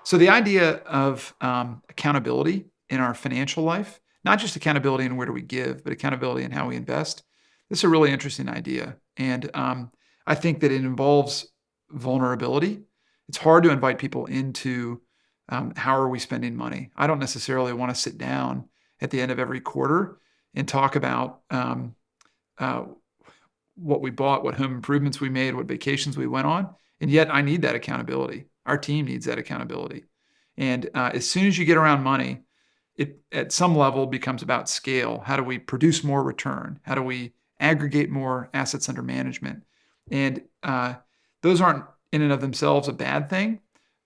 So the idea of accountability in our financial life, not just accountability in where do we give, but accountability in how we invest. This is a really interesting idea. And I think that it involves vulnerability. It's hard to invite people into how are we spending money. I don't necessarily want to sit down at the end of every quarter and talk about uh, what we bought, what home improvements we made, what vacations we went on. And yet I need that accountability. Our team needs that accountability. And as soon as you get around money, it at some level becomes about scale. How do we produce more return? How do we aggregate more assets under management? And those aren't in and of themselves a bad thing.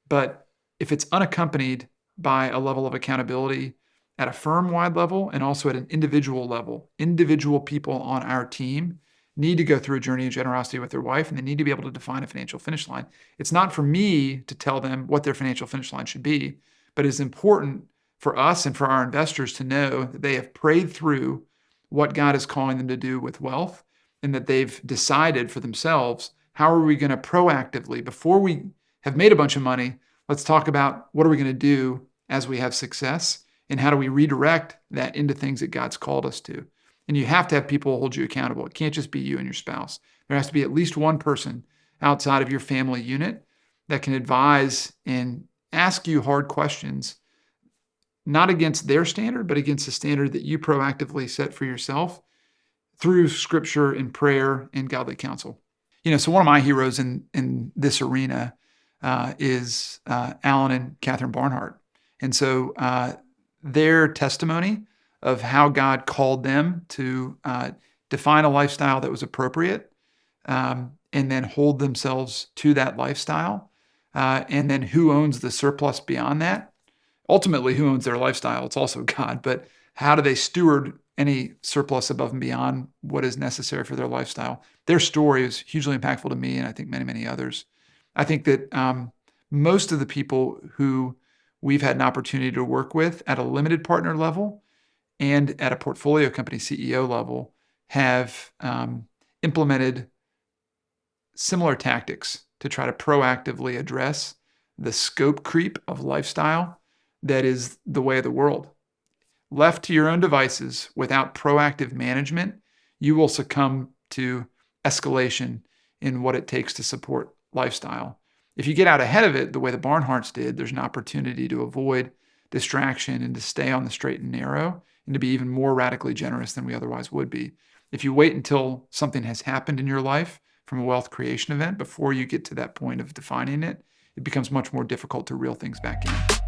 But if it's unaccompanied by a level of accountability at a firm-wide level and also at an individual level, individual people on our team need to go through a journey of generosity with their wife, and they need to be able to define a financial finish line. It's not for me to tell them what their financial finish line should be, but it's important for us and for our investors to know that they have prayed through what God is calling them to do with wealth, and that they've decided for themselves, how are we going to proactively, before we have made a bunch of money, let's talk about what are we going to do as we have success, and how do we redirect that into things that God's called us to. And you have to have people hold you accountable. It can't just be you and your spouse. There has to be at least one person outside of your family unit that can advise and ask you hard questions, not against their standard, but against the standard that you proactively set for yourself through scripture and prayer and godly counsel. So one of my heroes in this arena is Alan and Catherine Barnhart. And so their testimony of how God called them to define a lifestyle that was appropriate, and then hold themselves to that lifestyle, and then who owns the surplus beyond that. Ultimately, who owns their lifestyle? It's also God, but how do they steward any surplus above and beyond what is necessary for their lifestyle? Their story is hugely impactful to me, and I think many, many others. I think that most of the people who we've had an opportunity to work with at a limited partner level and at a portfolio company CEO level have implemented similar tactics to try to proactively address the scope creep of lifestyle that is the way of the world. Left to your own devices without proactive management, you will succumb to escalation in what it takes to support lifestyle. If you get out ahead of it the way the Barnharts did, there's an opportunity to avoid distraction and to stay on the straight and narrow and to be even more radically generous than we otherwise would be. If you wait until something has happened in your life from a wealth creation event before you get to that point of defining it, it becomes much more difficult to reel things back in.